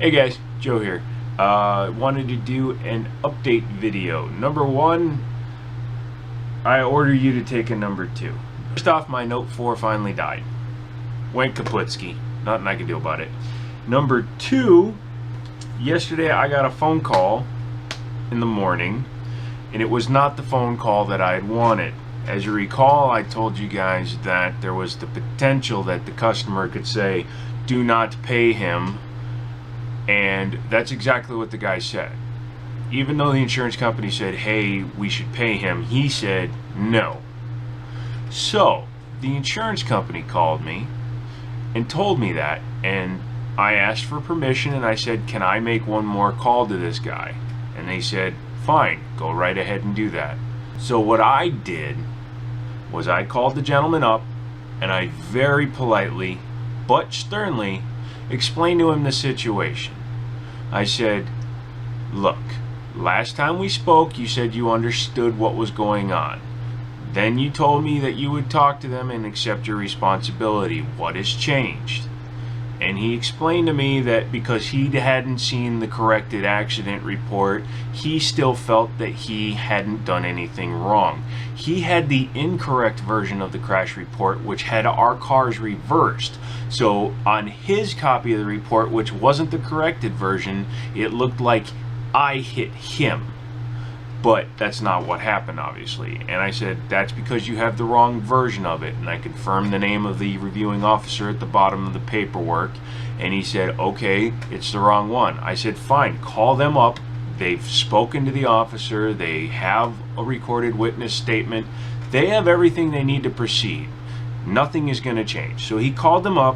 Hey guys, Joe here. Wanted to do an update video. Number one, I order you to take a number two. First off, my Note 4 finally died. Went kaputsky. Nothing I can do about it. Number two, yesterday I got a phone call in the morning, and it was not the phone call that I had wanted. As you recall, I told you guys that there was the potential that the customer could say, "Do not pay him." And that's exactly what the guy said. Even though the insurance company said, hey, we should pay him, he said no. So the insurance company called me and told me that, and I asked for permission, and I said, can I make one more call to this guy? And they said, fine, go right ahead and do that. So what I did was I called the gentleman up, and I very politely but sternly explained to him the situation. I said, look, last time we spoke you said you understood what was going on. Then you told me that you would talk to them and accept your responsibility. What has changed? And he explained to me that because he hadn't seen the corrected accident report, he still felt that he hadn't done anything wrong. He had the incorrect version of the crash report, which had our cars reversed. So on his copy of the report, which wasn't the corrected version, it looked like I hit him. But that's not what happened, obviously. And I said, that's because you have the wrong version of it. And I confirmed the name of the reviewing officer at the bottom of the paperwork. And he said, okay, it's the wrong one. I said, fine, call them up. They've spoken to the officer. They have a recorded witness statement. They have everything they need to proceed. Nothing is going to change. So he called them up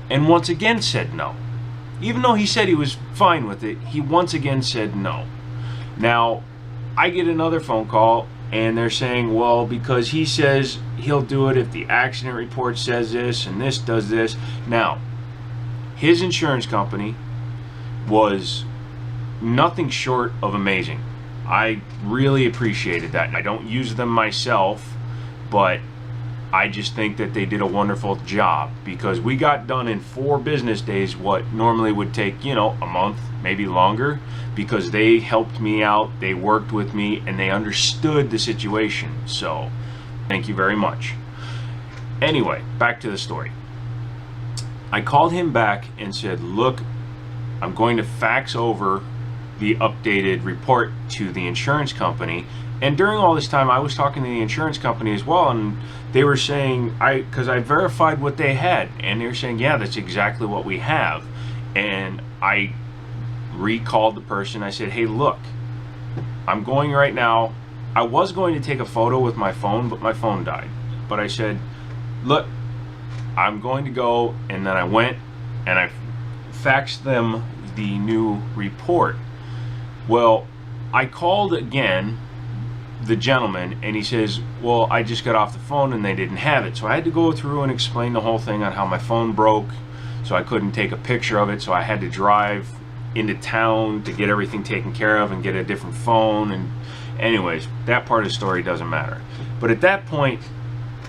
and once again said no. Even though he said he was fine with it, he once again said no. Now, I get another phone call and they're saying, well, because he says he'll do it if the accident report says this and this does this. Now, his insurance company was nothing short of amazing. I really appreciated that. I don't use them myself, but I just think that they did a wonderful job, because we got done in 4 business days what normally would take, a month, maybe longer, because they helped me out, they worked with me, and they understood the situation. So thank you very much. Anyway, back to the story. I called him back and said, look, I'm going to fax over the updated report to the insurance company. And during all this time, I was talking to the insurance company as well, and they were saying, because I verified what they had, and they were saying, yeah, that's exactly what we have. And I recalled the person. I said, hey, look, I'm going right now. I was going to take a photo with my phone, but my phone died. But I said, look, I'm going to go. And then I went and I faxed them the new report. Well, I called again the gentleman, and he says, well, I just got off the phone and they didn't have it. So I had to go through and explain the whole thing on how my phone broke, so I couldn't take a picture of it, so I had to drive into town to get everything taken care of and get a different phone. And anyways, that part of the story doesn't matter. But at that point,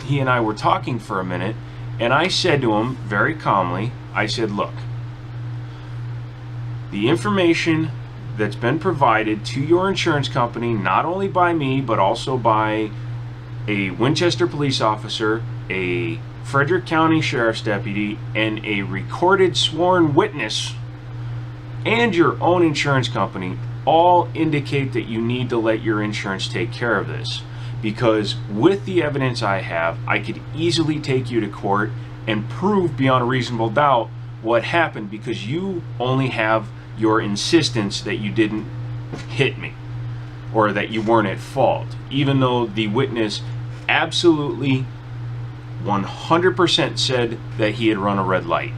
he and I were talking for a minute, and I said to him very calmly, I said, look, the information that's been provided to your insurance company, not only by me, but also by a Winchester police officer, a Frederick County Sheriff's deputy, and a recorded sworn witness, and your own insurance company, all indicate that you need to let your insurance take care of this. Because with the evidence I have, I could easily take you to court and prove beyond a reasonable doubt what happened, because you only have your insistence that you didn't hit me or that you weren't at fault, even though the witness absolutely 100% said that he had run a red light.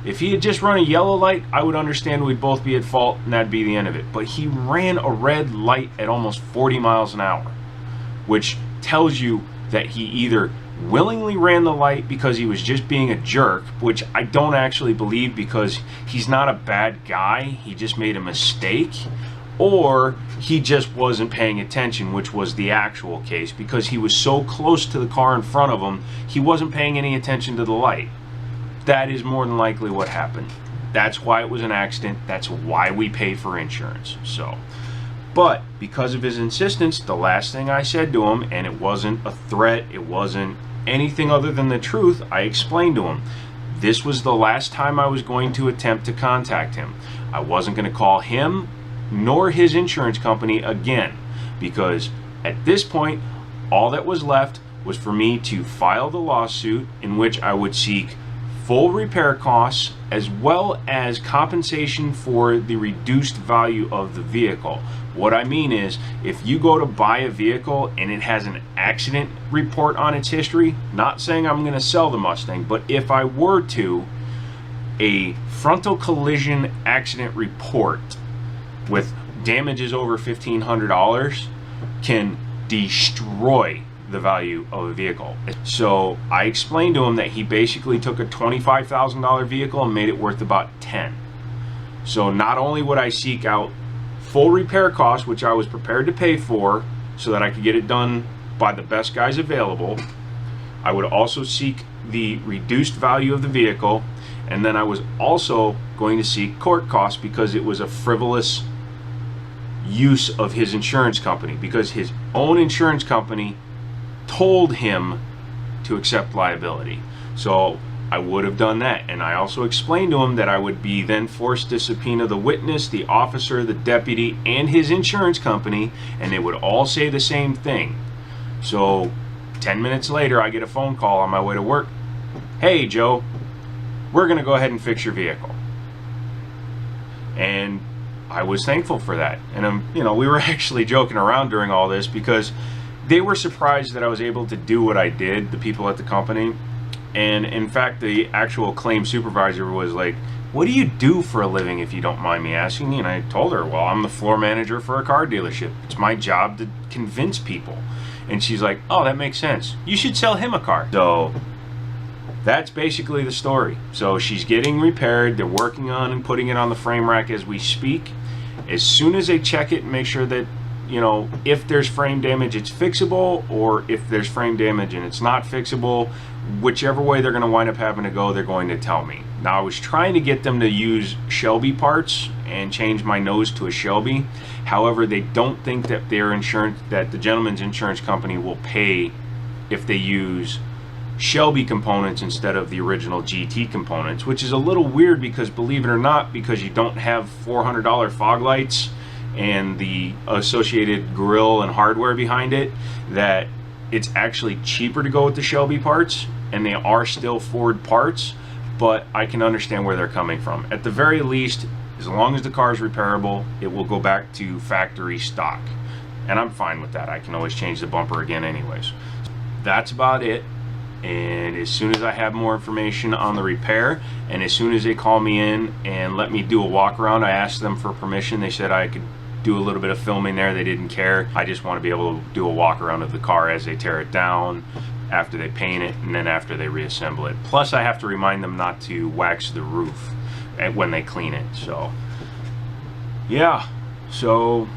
If he had just run a yellow light, I would understand we'd both be at fault and that'd be the end of it. But he ran a red light at almost 40 miles an hour, which tells you that he either willingly ran the light because he was just being a jerk, which I don't actually believe, because he's not a bad guy, he just made a mistake, or he just wasn't paying attention, which was the actual case, because he was so close to the car in front of him, he wasn't paying any attention to the light. That is more than likely what happened. That's why it was an accident. That's why we pay for insurance. So, but because of his insistence, the last thing I said to him, and it wasn't a threat, it wasn't anything other than the truth, I explained to him, this was the last time I was going to attempt to contact him. I wasn't going to call him nor his insurance company again, because at this point, all that was left was for me to file the lawsuit in which I would seek full repair costs as well as compensation for the reduced value of the vehicle. What I mean is, if you go to buy a vehicle and it has an accident report on its history, not saying I'm going to sell the Mustang, but if I were to, a frontal collision accident report with damages over $1,500 can destroy the value of a vehicle. So I explained to him that he basically took a $25,000 vehicle and made it worth about 10. So not only would I seek out full repair costs, which I was prepared to pay for so that I could get it done by the best guys available, I would also seek the reduced value of the vehicle, and then I was also going to seek court costs because it was a frivolous use of his insurance company, because his own insurance company told him to accept liability. So I would have done that, and I also explained to him that I would be then forced to subpoena the witness, the officer, the deputy, and his insurance company, and they would all say the same thing. So 10 minutes later, I get a phone call on my way to work. Hey Joe, we're gonna go ahead and fix your vehicle. And I was thankful for that. And we were actually joking around during all this because they were surprised that I was able to do what I did, the people at the company. And in fact, the actual claim supervisor was like, what do you do for a living, if you don't mind me asking? And I told her, well, I'm the floor manager for a car dealership. It's my job to convince people. And she's like, oh, that makes sense. You should sell him a car. So that's basically the story. So she's getting repaired. They're working on and putting it on the frame rack as we speak. As soon as they check it and make sure that, if there's frame damage, it's fixable, or if there's frame damage and it's not fixable, whichever way they're going to wind up having to go, they're going to tell me. Now, I was trying to get them to use Shelby parts and change my nose to a Shelby. However, they don't think that that the gentleman's insurance company will pay if they use Shelby components instead of the original GT components, which is a little weird because, believe it or not, because you don't have $400 fog lights and the associated grill and hardware behind it, that it's actually cheaper to go with the Shelby parts, and they are still Ford parts, but I can understand where they're coming from. At the very least, as long as the car is repairable, it will go back to factory stock, and I'm fine with that. I can always change the bumper again anyways. That's about it. And as soon as I have more information on the repair, and as soon as they call me in and let me do a walk around, I asked them for permission. They said I could do a little bit of filming there. They didn't care. I just want to be able to do a walk around of the car as they tear it down, after they paint it, and then after they reassemble it. Plus I have to remind them not to wax the roof when they clean it. So yeah, so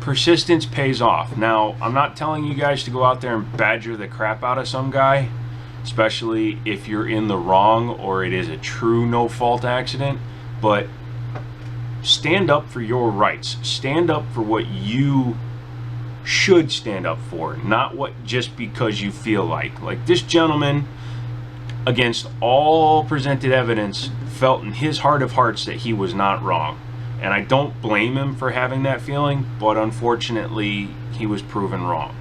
persistence pays off. Now, I'm not telling you guys to go out there and badger the crap out of some guy, especially if you're in the wrong or it is a true no-fault accident, but stand up for your rights. Stand up for what you should stand up for, not what just because you feel like. Like this gentleman, against all presented evidence, felt in his heart of hearts that he was not wrong. And I don't blame him for having that feeling, but unfortunately, he was proven wrong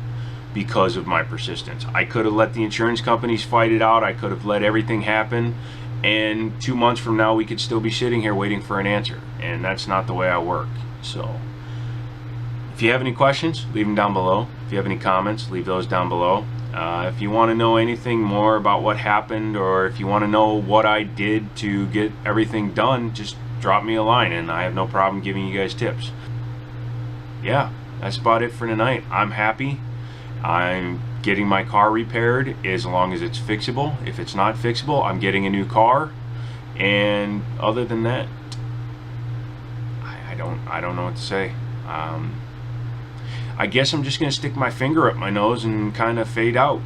because of my persistence. I could have let the insurance companies fight it out. I could have let everything happen, and 2 months from now, we could still be sitting here waiting for an answer. And that's not the way I work. So if you have any questions, leave them down below. If you have any comments, leave those down below. If you want to know anything more about what happened, or if you want to know what I did to get everything done, just drop me a line and I have no problem giving you guys tips. Yeah, that's about it for tonight. I'm happy. I'm getting my car repaired as long as it's fixable. If it's not fixable, I'm getting a new car. And other than that, I don't know what to say. I guess I'm just gonna stick my finger up my nose and kind of fade out.